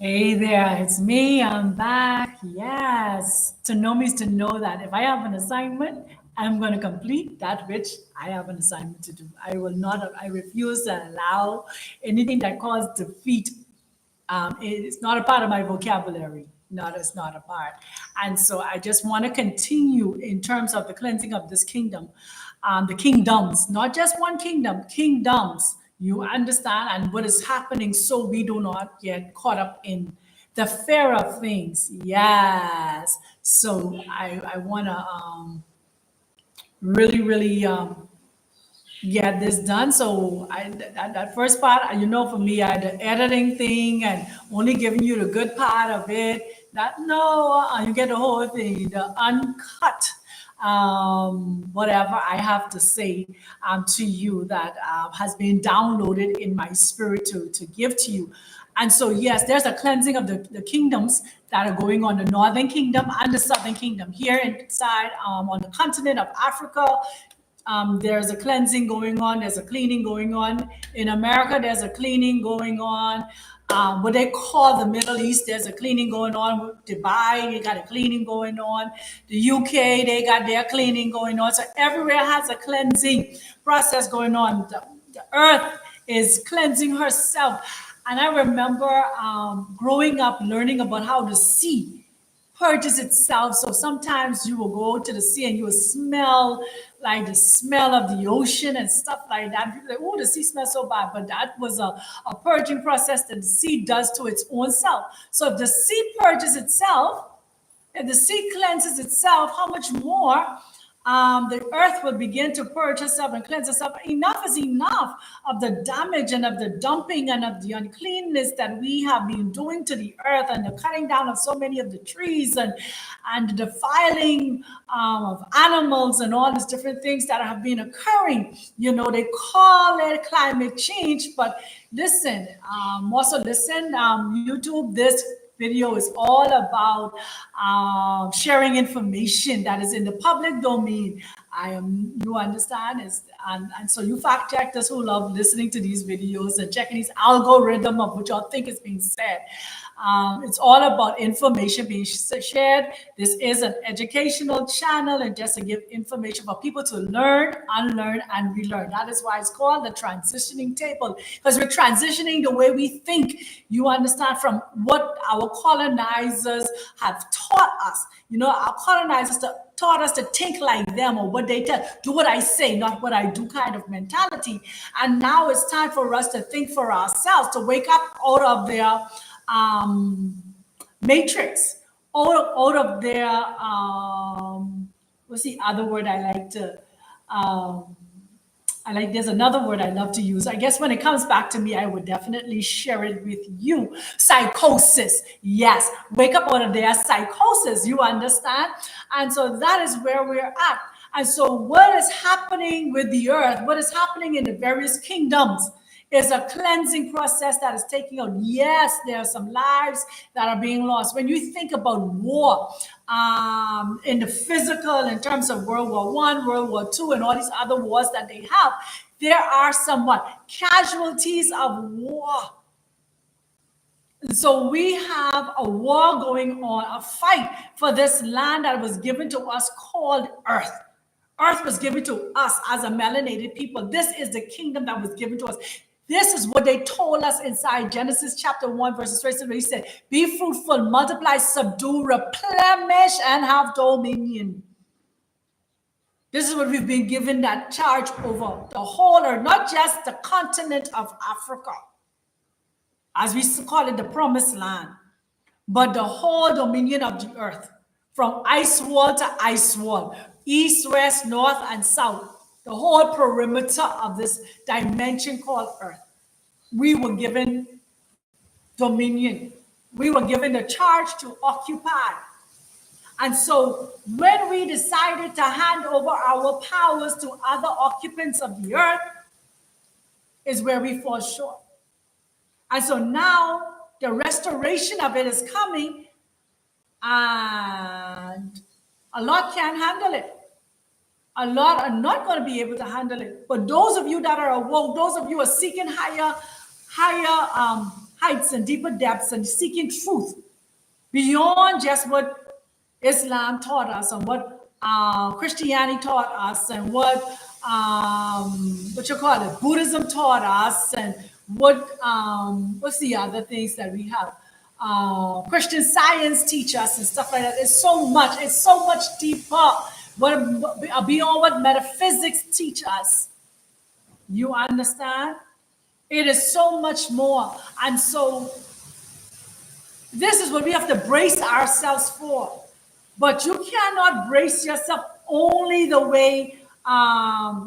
Hey there, it's me. I'm back. Yes. To know me is to know that if I have an assignment, I'm going to complete that which I have an assignment to do. I will not, I refuse to allow anything that causes defeat. It's not a part of my vocabulary. Not, it's not a part. And so I just want to continue in terms of the cleansing of this kingdom, the kingdoms, not just one kingdom, kingdoms. You understand, and what is happening, so we do not get caught up in the fear of things. Yes. So I want to really get this done. So that first part, for me, the editing thing and only giving you the good part of it. That no, you get the whole thing, the uncut, whatever I have to say to you that has been downloaded in my spirit to give to you. And so, yes, there's a cleansing of the kingdoms that are going on, the northern kingdom and the southern kingdom here inside on the continent of Africa. There's a cleansing going on. There's a cleaning going on. In America, there's a cleaning going on. What they call the Middle East, there's a cleaning going on. Dubai, you got a cleaning going on. The UK, they got their cleaning going on. So everywhere has a cleansing process going on. The earth is cleansing herself. And I remember growing up learning about how the sea purges itself. So sometimes you will go to the sea and you will smell like the smell of the ocean and stuff like that. People are like, oh, the sea smells so bad. But that was a purging process that the sea does to its own self. So if the sea purges itself, if the sea cleanses itself, how much more the earth will begin to purge herself and cleanse herself? Enough is enough of the damage and of the dumping and of the uncleanness that we have been doing to the earth, and the cutting down of so many of the trees, and the defiling of animals and all these different things that have been occurring. They call it climate change, but listen, also listen, YouTube, this video is all about sharing information that is in the public domain. You understand, and so you fact checkers who love listening to these videos and checking these algorithm of what y'all think is being said. It's all about information being shared. This is an educational channel, and just to give information for people to learn, unlearn, and relearn. That is why it's called the transitioning table, because we're transitioning the way we think. You understand, from what our colonizers have taught us. Our colonizers taught us to think like them, or what they tell, do what I say, not what I do kind of mentality. And now it's time for us to think for ourselves, to wake up out of their matrix, out of their what's the other word I like to there's another word I love to use. I guess when it comes back to me, I would definitely share it with you. Psychosis. Yes. Wake up out of their psychosis. You understand? And so that is where we're at. And so what is happening with the earth, what is happening in the various kingdoms, is a cleansing process that is taking out. Yes, there are some lives that are being lost. When you think about war, in the physical, in terms of World War I, World War II, and all these other wars that they have, there are somewhat casualties of war. So we have a war going on, a fight for this land that was given to us called Earth. Earth was given to us as a melanated people. This is the kingdom that was given to us. This is what they told us inside Genesis chapter 1, verses 3. He said, be fruitful, multiply, subdue, replenish, and have dominion. This is what we've been given, that charge over the whole earth, not just the continent of Africa, as we call it, the promised land, but the whole dominion of the earth, from ice wall to ice wall, east, west, north, and south, the whole perimeter of this dimension called earth. We were given dominion. We were given the charge to occupy. And so when we decided to hand over our powers to other occupants of the earth, is where we fall short. And so now the restoration of it is coming, and a lot can't handle it. A lot are not going to be able to handle it. But those of you that are awoke, those of you who are seeking higher heights and deeper depths and seeking truth beyond just what Islam taught us and what Christianity taught us and what you call it, Buddhism taught us, and what's the other things that we have? Christian Science teach us and stuff like that. It's so much deeper. Beyond what metaphysics teach us. You understand? It is so much more. And so this is what we have to brace ourselves for. But you cannot brace yourself only the way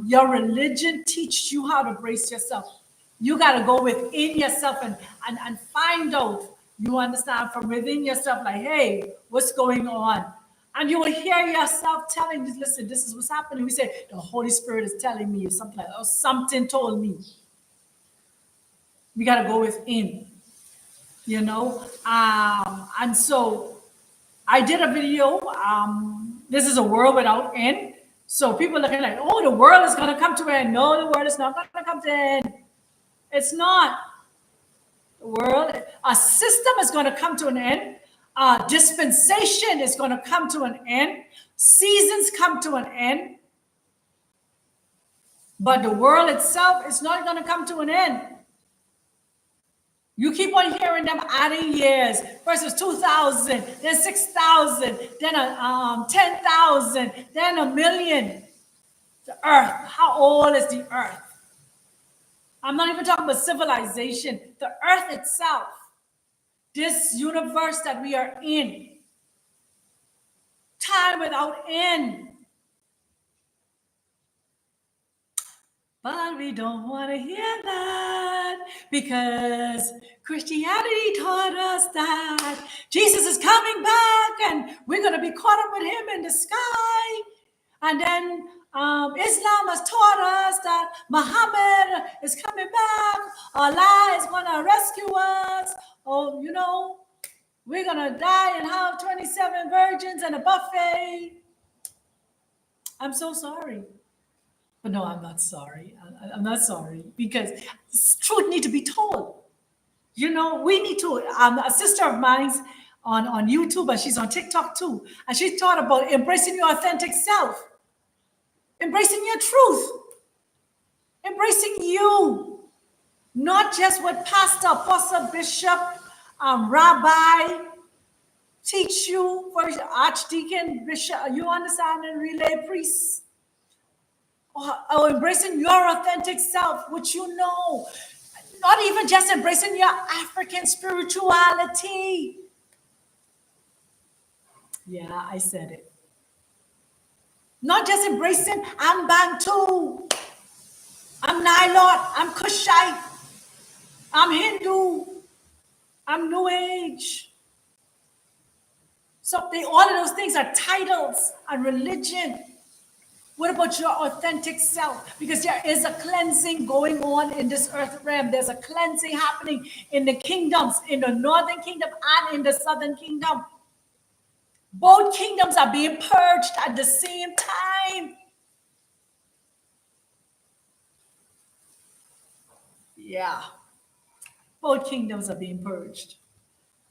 your religion teaches you how to brace yourself. You got to go within yourself and find out, you understand, from within yourself, like, hey, what's going on? And you will hear yourself telling, listen, this is what's happening. We say, the Holy Spirit is telling me, or something like that, or something told me. We got to go within, you know? And so I did a video. This is a world without end. So people looking like, oh, the world is going to come to an end. No, the world is not going to come to an end. It's not. The world, a system is going to come to an end. Dispensation is going to come to an end. Seasons come to an end. But the world itself is not going to come to an end. You keep on hearing them adding years. First it was 2,000, then 6,000, then 10,000, then 1,000,000. The earth, how old is the earth? I'm not even talking about civilization. The earth itself, this universe that we are in, time without end. But we don't want to hear that, because Christianity taught us that Jesus is coming back and we're going to be caught up with him in the sky. And then Islam has taught us that Muhammad is coming back. Allah is going to rescue us. Oh, you know, we're going to die and have 27 virgins and a buffet. I'm so sorry. But no, I'm not sorry. I'm not sorry, because truth need to be told. You know, we need to. A sister of mine's on YouTube, and she's on TikTok too, and she taught about embracing your authentic self, embracing your truth, embracing you, not just what pastor, apostle, bishop, rabbi teach you, for archdeacon, bishop. You understand, and relay priests. Or embracing your authentic self, which you know. Not even just embracing your African spirituality. Yeah, I said it. Not just embracing, I'm Bantu, I'm Nilot, I'm Kushite, I'm Hindu, I'm New Age. So all of those things are titles and religion. What about your authentic self? Because there is a cleansing going on in this earth realm. There's a cleansing happening in the kingdoms, in the northern kingdom and in the southern kingdom. Both kingdoms are being purged at the same time. Yeah. Both kingdoms are being purged.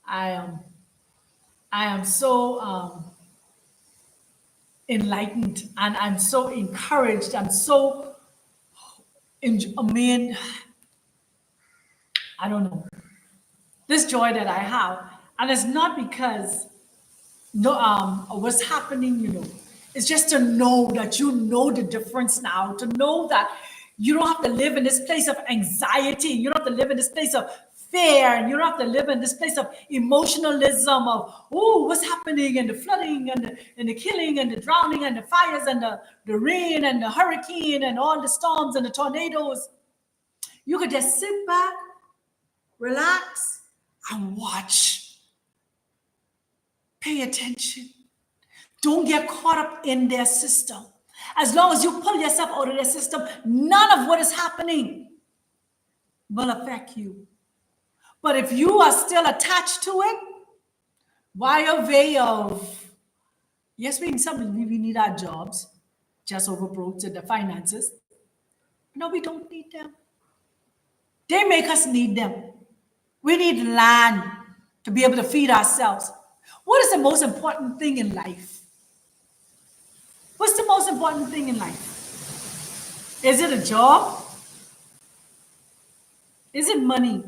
I am so enlightened, and I'm so encouraged. I'm so, I mean, I don't know, this joy that I have, and it's not because what's happening, you know, it's just to know that you know the difference now, to know that you don't have to live in this place of anxiety, you don't have to live in this place of fear, and you don't have to live in this place of emotionalism of, oh, what's happening, and the flooding and the killing and the drowning and the fires and the rain and the hurricane and all the storms and the tornadoes. You could just sit back, relax, and watch. Pay attention. Don't get caught up in their system. As long as you pull yourself out of their system, none of what is happening will affect you. But if you are still attached to it, by way of, yes, we need our jobs, just overbroke to the finances. No, we don't need them. They make us need them. We need land to be able to feed ourselves. What is the most important thing in life? What's the most important thing in life? Is it a job? Is it money?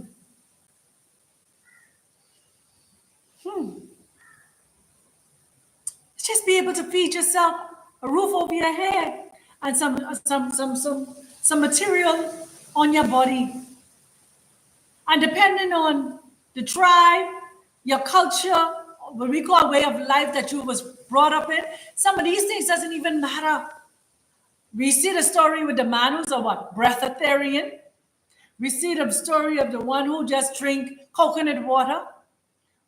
Just be able to feed yourself, a roof over your head, and some material on your body. And depending on the tribe, your culture, what we call way of life that you was brought up in, some of these things doesn't even matter. We see the story with the man who's a what? Breatharian. We see the story of the one who just drink coconut water.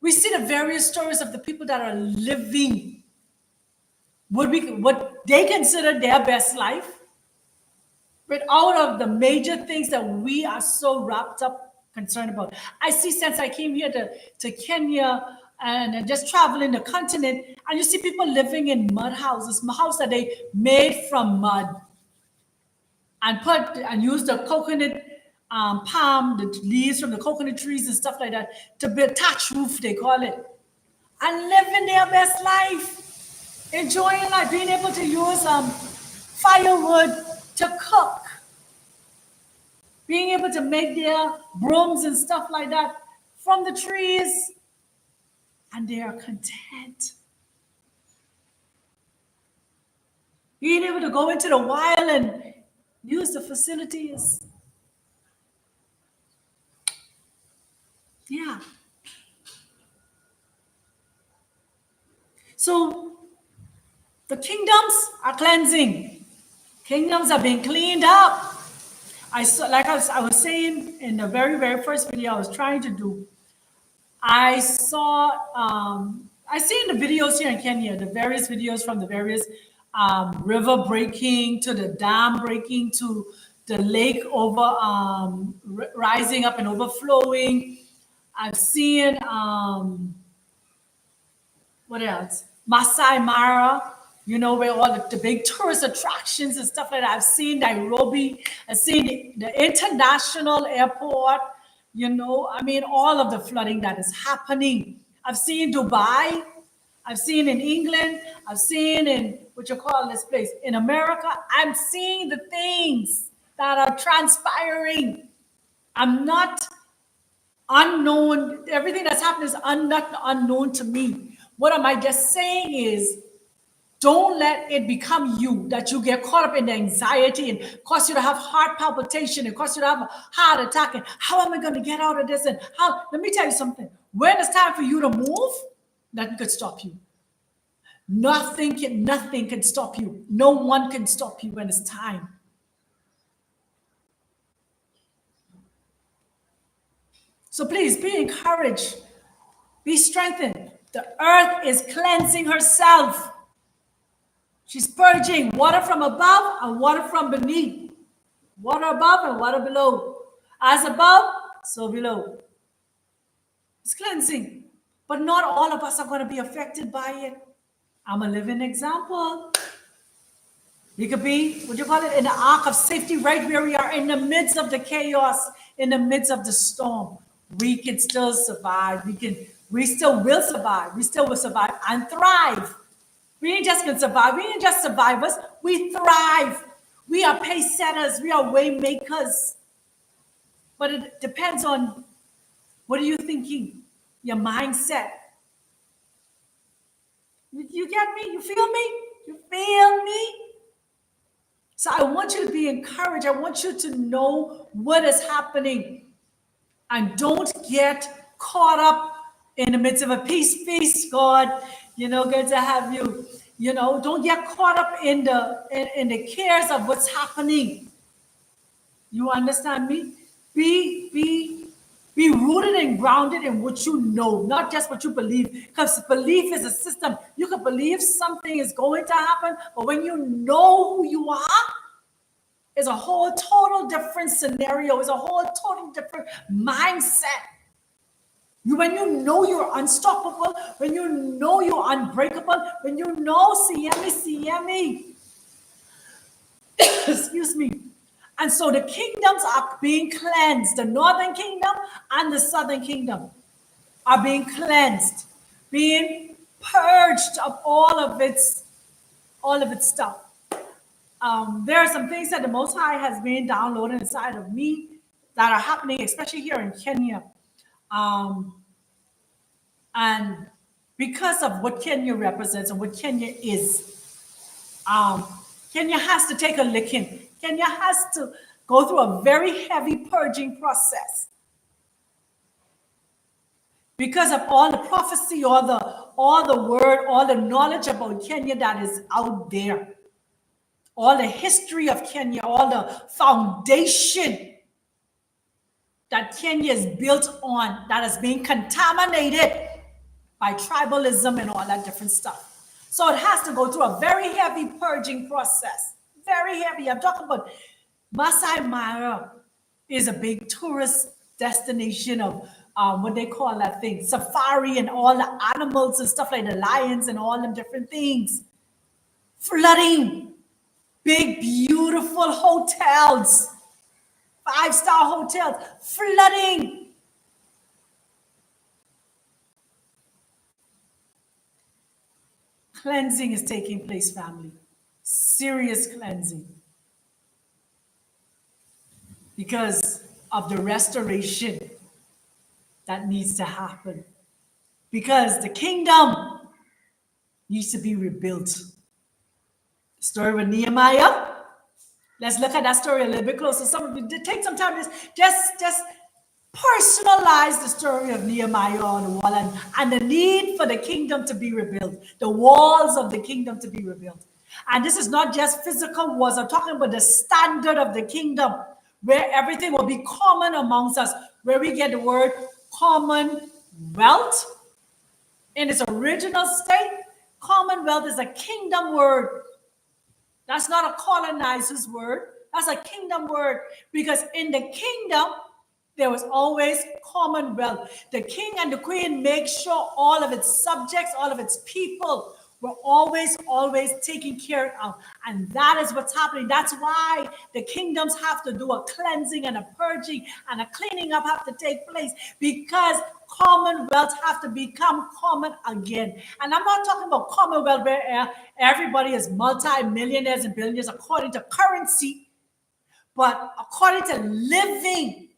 We see the various stories of the people that are living what they consider their best life. But out of the major things that we are so wrapped up concerned about. I see since I came here to Kenya and just traveling the continent, and you see people living in mud houses, houses that they made from mud, and use the coconut palm, the leaves from the coconut trees and stuff like that to build thatch roof, they call it, and living their best life, enjoying life, being able to use firewood to cook, being able to make their brooms and stuff like that from the trees, and they are content. Being able to go into the wild and use the facilities. Yeah. So the kingdoms are cleansing. Kingdoms are being cleaned up. I saw, like I was saying in the very, very first video I was trying to do, I saw, I see in the videos here in Kenya, the various videos from the various river breaking to the dam breaking to the lake over rising up and overflowing. I've seen, what else? Masai Mara, you know, where all the big tourist attractions and stuff like that. I've seen Nairobi. I've seen the international airport. You know, I mean, all of the flooding that is happening. I've seen Dubai. I've seen in England. I've seen in, what you call this place, in America. I'm seeing the things that are transpiring. I'm not unknown. Everything that's happening is not unknown to me. What am I just saying is, don't let it become you, that you get caught up in the anxiety and cause you to have heart palpitation and cause you to have a heart attack. And how am I going to get out of this? And how? Let me tell you something. When it's time for you to move, nothing could stop you. Nothing can stop you. No one can stop you when it's time. So please be encouraged. Be strengthened. The earth is cleansing herself. She's purging water from above and water from beneath. Water above and water below. As above, so below. It's cleansing. But not all of us are going to be affected by it. I'm a living example. We could be, what do you call it, in the ark of safety right where we are in the midst of the chaos, in the midst of the storm. We can still survive. We still will survive. We still will survive and thrive. We ain't just gonna survive. We ain't just survivors. We thrive. We are pace setters. We are way makers. But it depends on what are you thinking, your mindset. You get me? You feel me? You feel me? So I want you to be encouraged. I want you to know what is happening. And don't get caught up in the midst of a peace, God. You know, good to have you. You know, don't get caught up in the cares of what's happening. You understand me? Be rooted and grounded in what you know, not just what you believe. Because belief is a system. You can believe something is going to happen, but when you know who you are, it's a whole total different scenario. It's a whole total different mindset. When you know you're unstoppable, when you know you're unbreakable, when you know, see me, excuse me, And so the kingdoms are being cleansed. The northern kingdom and the southern kingdom are being cleansed, being purged of all of its stuff. There are some things that the Most High has been downloaded inside of me that are happening, especially here in Kenya. And because of what Kenya represents and what Kenya is, Kenya has to take a licking. Kenya has to go through a very heavy purging process because of all the prophecy, all the word, all the knowledge about Kenya that is out there, all the history of Kenya, all the foundation that Kenya is built on that is being contaminated by tribalism and all that different stuff. So it has to go through a very heavy purging process. Very heavy. I'm talking about Masai Mara is a big tourist destination of what they call that thing, safari and all the animals and stuff like the lions and all them different things. Flooding. Big, beautiful hotels. 5-star hotels. Flooding. Cleansing is taking place, family. Serious cleansing. Because of the restoration that needs to happen. Because the kingdom needs to be rebuilt. Story with Nehemiah. Let's look at that story a little bit closer. Some of you take some time to just personalize the story of Nehemiah on the wall and the need for the kingdom to be rebuilt, the walls of the kingdom to be rebuilt. And this is not just physical walls. I'm talking about the standard of the kingdom, where everything will be common amongst us, where we get the word commonwealth in its original state. Commonwealth is a kingdom word. That's not a colonizer's word. That's a kingdom word, because in the kingdom, there was always commonwealth. The king and the queen make sure all of its subjects, all of its people were always taken care of. And that is what's happening. That's why the kingdoms have to do a cleansing and a purging and a cleaning up have to take place, because commonwealth have to become common again. And I'm not talking about commonwealth where everybody is multi-millionaires and billionaires according to currency, but according to living,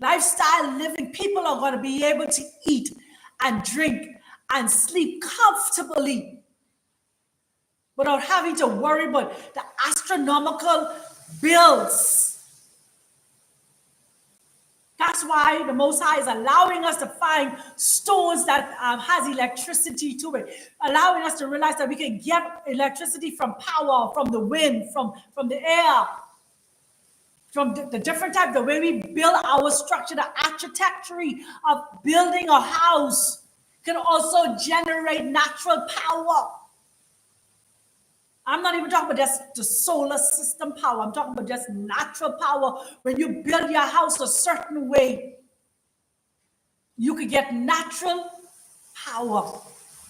lifestyle living. People are going to be able to eat and drink and sleep comfortably without having to worry about the astronomical bills. That's why the Most High is allowing us to find stones that has electricity to it, allowing us to realize that we can get electricity from power, from the wind, from the air, from the different type, the way we build our structure, the architecture of building a house can also generate natural power. I'm not even talking about just the solar system power. I'm talking about just natural power. When you build your house a certain way, you could get natural power.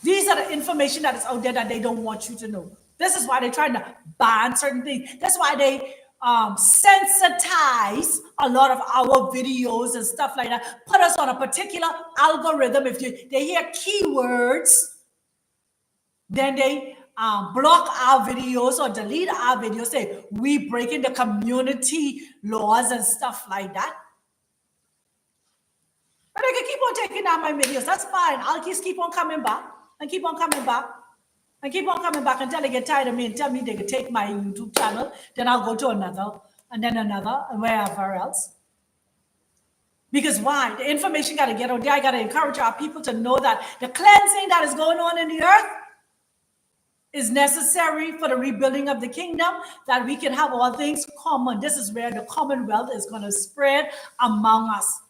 These are the information that is out there that they don't want you to know. This is why they're trying to ban certain things. That's why they sensitize a lot of our videos and stuff like that. Put us on a particular algorithm. If they hear keywords, then they block our videos or delete our videos, say we breaking the community laws and stuff like that. But they can keep on taking down my videos. That's fine. I'll just keep on coming back and keep on coming back and keep on coming back until they get tired of me and tell me they can take my YouTube channel. Then I'll go to another and then another and wherever else. Because why? The information got to get out there. I got to encourage our people to know that the cleansing that is going on in the earth is necessary for the rebuilding of the kingdom, that we can have all things common. This is where the commonwealth is going to spread among us.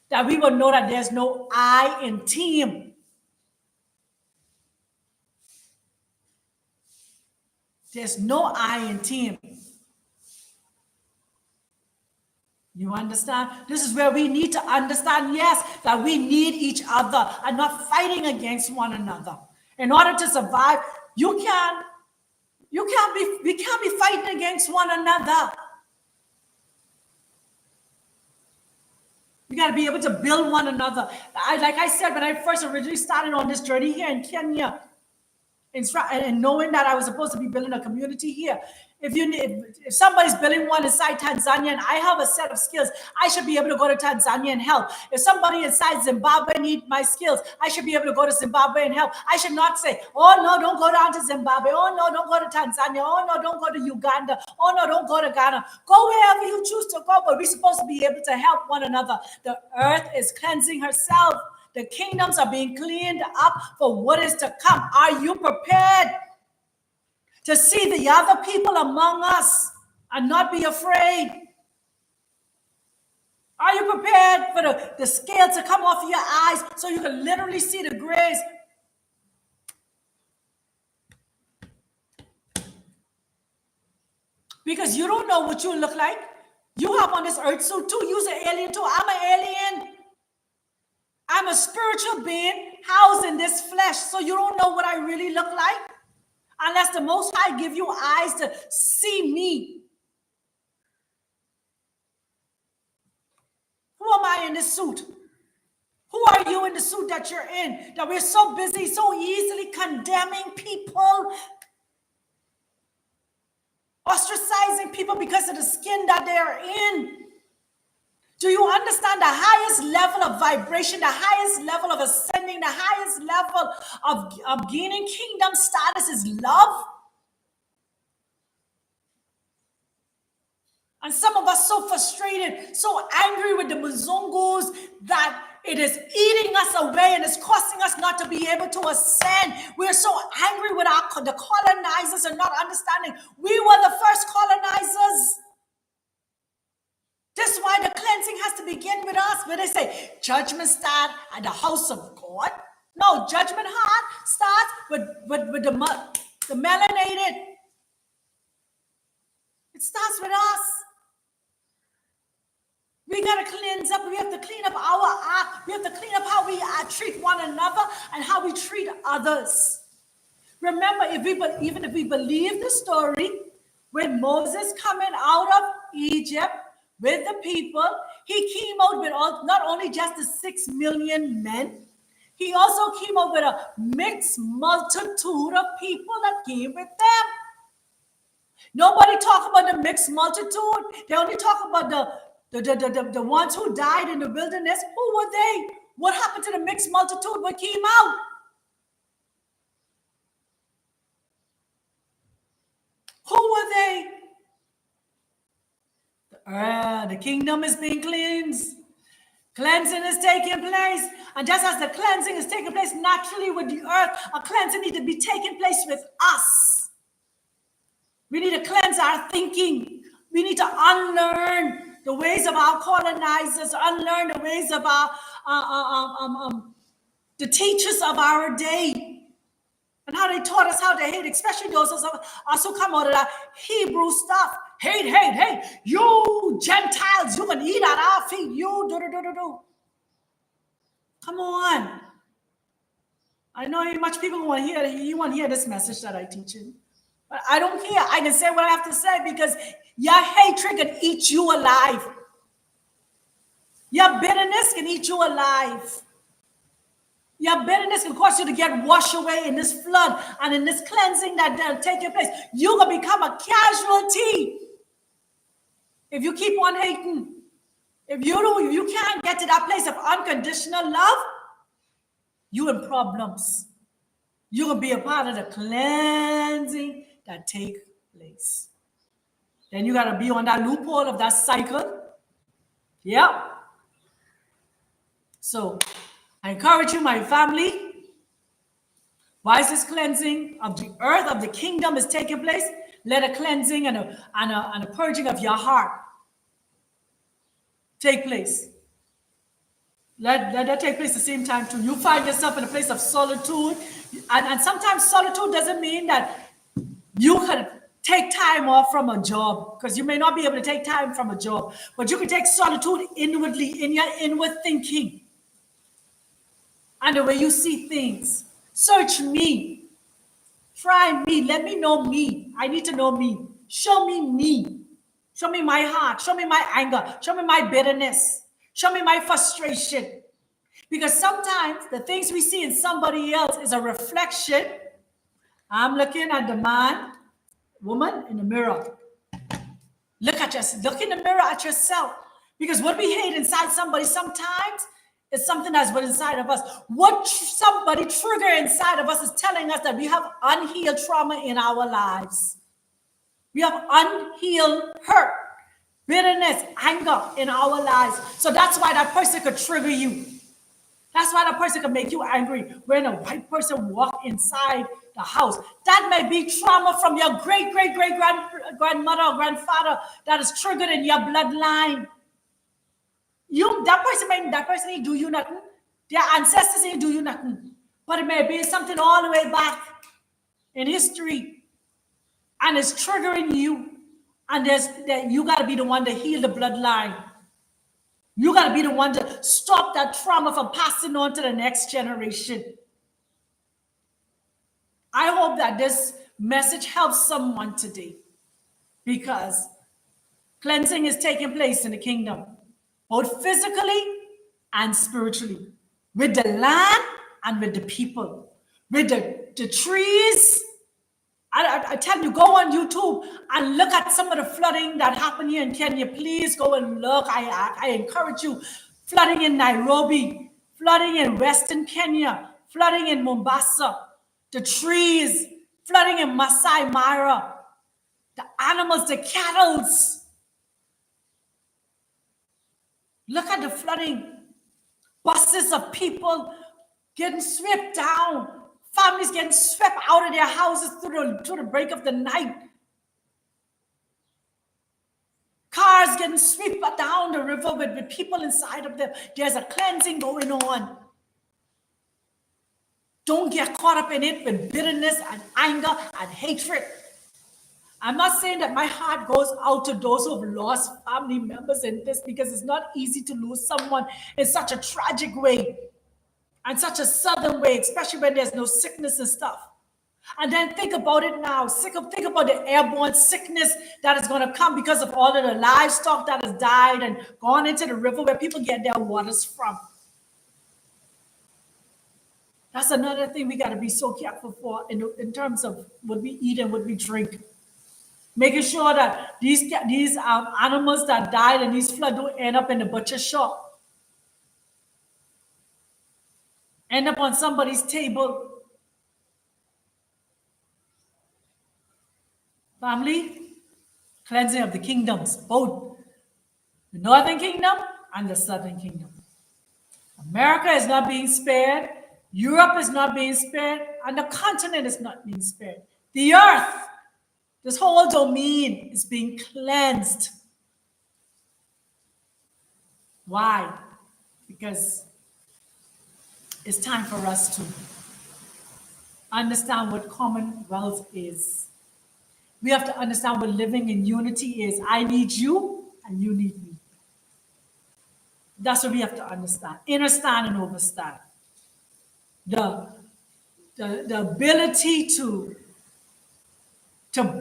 That we will know that there's no I in team. There's no I in team. You understand? This is where we need to understand, yes, that we need each other and not fighting against one another. In order to survive, we can't be fighting against one another. We got to be able to build one another. Like I said, when I first originally started on this journey here in Kenya, and knowing that I was supposed to be building a community here. If somebody's building one inside Tanzania and I have a set of skills, I should be able to go to Tanzania and help. If somebody inside Zimbabwe need my skills, I should be able to go to Zimbabwe and help. I should not say, oh no, don't go down to Zimbabwe. Oh no, don't go to Tanzania. Oh no, don't go to Uganda. Oh no, don't go to Ghana. Go wherever you choose to go, but we're supposed to be able to help one another. The earth is cleansing herself. The kingdoms are being cleaned up for what is to come. Are you prepared to see the other people among us and not be afraid? Are you prepared for the scale to come off your eyes so you can literally see the grace? Because you don't know what you look like. You have on this earth suit too. You're an alien too. I'm an alien. I'm a spiritual being housed in this flesh, so you don't know what I really look like unless the Most High give you eyes to see me. Who am I in this suit? Who are you in the suit that you're in? That we're so busy, so easily condemning people, ostracizing people because of the skin that they're in. Do you understand the highest level of vibration, the highest level of ascending, the highest level of gaining kingdom status is love? And some of us so frustrated, so angry with the Muzungus that it is eating us away and it's costing us not to be able to ascend. We're so angry with the colonizers and not understanding we were the first colonizers. That's why the cleansing has to begin with us. When they say judgment starts at the house of God, no, judgment heart starts with the melanated. It starts with us. We got to cleanse up. We have to clean up our act. We have to clean up how we treat one another and how we treat others. Remember, even if we believe the story, when Moses coming out of Egypt with the people, he came out with not only just the 6 million men, he also came out with a mixed multitude of people that came with them. Nobody talk about the mixed multitude. They only talk about the ones who died in the wilderness. Who were they? What happened to the mixed multitude? What came out? Who were they? The kingdom is being cleansed. Cleansing is taking place. And just as the cleansing is taking place naturally with the earth, a cleansing needs to be taking place with us. We need to cleanse our thinking. We need to unlearn the ways of our colonizers, unlearn the ways of our the teachers of our day. And how they taught us how to hate, especially those of us who come out of that Hebrew stuff. Hate. You Gentiles, you can eat at our feet. You do. Come on. I know much people want to hear. You want to hear this message that I teach you. But I don't care. I can say what I have to say because your hatred can eat you alive. Your bitterness can eat you alive. Your bitterness can cause you to get washed away in this flood and in this cleansing that taking place. You can become a casualty if you keep on hating. If you can't get to that place of unconditional love, you in problems. You will be a part of the cleansing that take place. Then you got to be on that loophole of that cycle. Yeah. So I encourage you, my family, while this cleansing of the earth, of the kingdom is taking place, let a cleansing and a purging of your heart take place. Let that take place at the same time too. You find yourself in a place of solitude, and sometimes solitude doesn't mean that you can take time off from a job, because you may not be able to take time from a job, but you can take solitude inwardly in your inward thinking. And the way you see things. Search me. Try me. Let me know me. I need to know me. Show me me. Show me my heart. Show me my anger. Show me my bitterness. Show me my frustration. Because sometimes the things we see in somebody else is a reflection. I'm looking at the man, woman in the mirror. Look in the mirror at yourself. Because what we hate inside somebody sometimes is something that's what inside of us. What somebody trigger inside of us is telling us that we have unhealed trauma in our lives. We have unhealed hurt, bitterness, anger in our lives. So that's why that person could trigger you. That's why that person can make you angry when a white person walk inside the house. That may be trauma from your grandmother or grandfather that is triggered in your bloodline. That person ain't do you nothing. Their ancestors ain't do you nothing. But it may be something all the way back in history, and it's triggering you. And that you got to be the one to heal the bloodline. You got to be the one to stop that trauma from passing on to the next generation. I hope that this message helps someone today, because cleansing is taking place in the kingdom, both physically and spiritually, with the land and with the people, with the trees. I tell you, go on YouTube and look at some of the flooding that happened here in Kenya. Please go and look. I encourage you. Flooding in Nairobi, flooding in Western Kenya, flooding in Mombasa, the trees, flooding in Masai Mara, the animals, the cattle. Look at the flooding. Buses of people getting swept down. Families getting swept out of their houses through the break of the night. Cars getting swept down the river with people inside of them. There's a cleansing going on. Don't get caught up in it with bitterness and anger and hatred. I'm not saying that my heart goes out to those who have lost family members in this, because it's not easy to lose someone in such a tragic way and such a sudden way, especially when there's no sickness and stuff. And then think about it now. Think about the airborne sickness that is going to come because of all of the livestock that has died and gone into the river where people get their waters from. That's another thing we got to be so careful for in terms of what we eat and what we drink. Making sure that these animals that died in these floods don't end up in the butcher shop. End up on somebody's table. Family, cleansing of the kingdoms, both the northern kingdom and the southern kingdom. America is not being spared. Europe is not being spared. And the continent is not being spared. The earth, this whole domain, is being cleansed. Why? Because it's time for us to understand what commonwealth is. We have to understand what living in unity is. I need you and you need me. That's what we have to understand. Understand and overstand. The ability to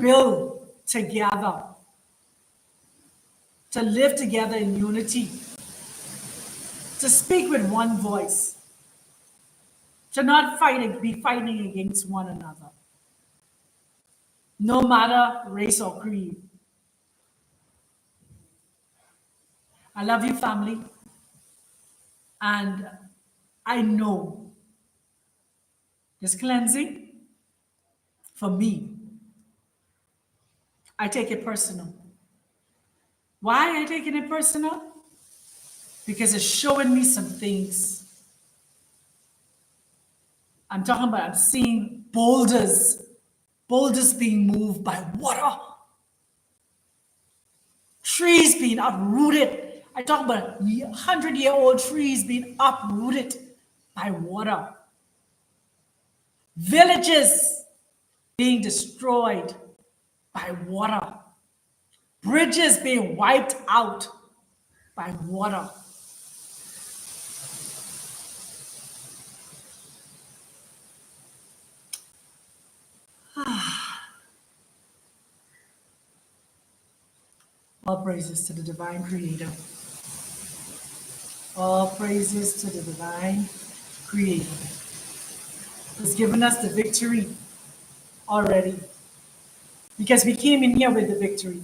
build together, to live together in unity, to speak with one voice, to not be fighting against one another, no matter race or creed. I love you, family. And I know this cleansing, for me, I take it personal. Why am I taking it personal? Because it's showing me some things. I'm talking about, I'm seeing boulders being moved by water. Trees being uprooted. I talk about 100-year-old trees being uprooted by water. Villages being destroyed by water. Bridges being wiped out by water. All praises to the divine creator. All praises to the divine creator who's given us the victory already. Because we came in here with the victory.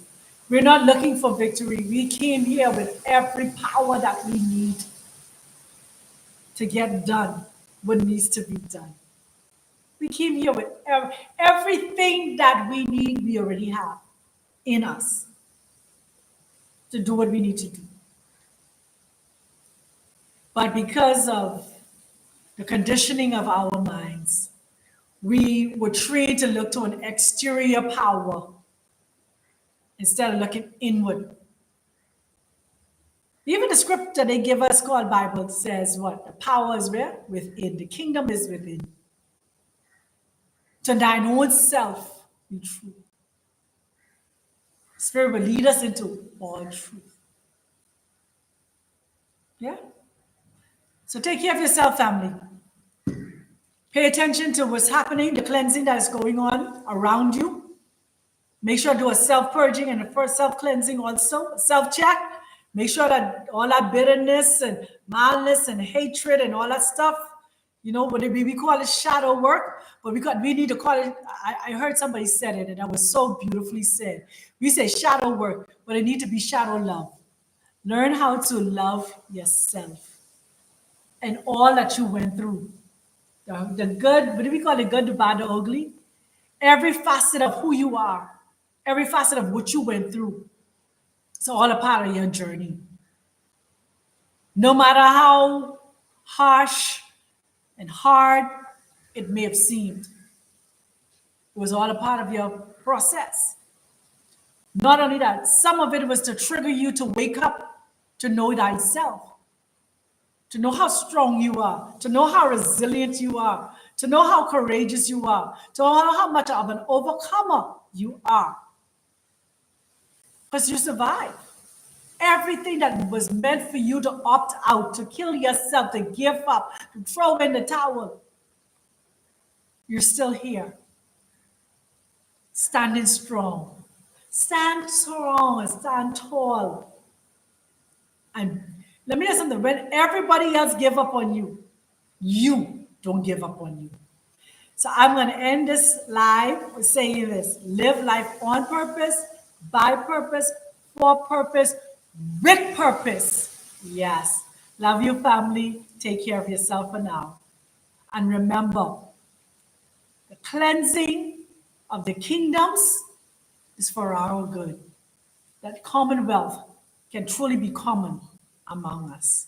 We're not looking for victory. We came here with every power that we need to get done what needs to be done. We came here with everything that we need, we already have in us to do what we need to do. But because of the conditioning of our minds, we were trained to look to an exterior power instead of looking inward. Even the scripture they give us called Bible says what? The power is where? Within. The kingdom is within. To thine own self be true. Spirit will lead us into all truth. Yeah? So take care of yourself, family. Pay attention to what's happening, the cleansing that is going on around you. Make sure to do a self-purging and a first self-cleansing also, self-check. Make sure that all that bitterness and malice and hatred and all that stuff, you know, what we call it shadow work, but we need to call it, I heard somebody said it, and that was so beautifully said. We say shadow work, but it need to be shadow love. Learn how to love yourself and all that you went through. The good, what do we call it? Good, the bad, the ugly. Every facet of who you are, every facet of what you went through. It's all a part of your journey. No matter how harsh and hard it may have seemed, it was all a part of your process. Not only that, some of it was to trigger you to wake up, to know thyself, to know how strong you are, to know how resilient you are, to know how courageous you are, to know how much of an overcomer you are. Because you survived. Everything that was meant for you to opt out, to kill yourself, to give up, to throw in the towel, you're still here. Standing strong. Stand strong and stand tall. And let me tell you something. When everybody else give up on you, you don't give up on you. So I'm going to end this live with saying this. Live life on purpose, by purpose, for purpose, with purpose. Yes. Love you, family. Take care of yourself for now. And remember, the cleansing of the kingdoms is for our good. That commonwealth can truly be common among us.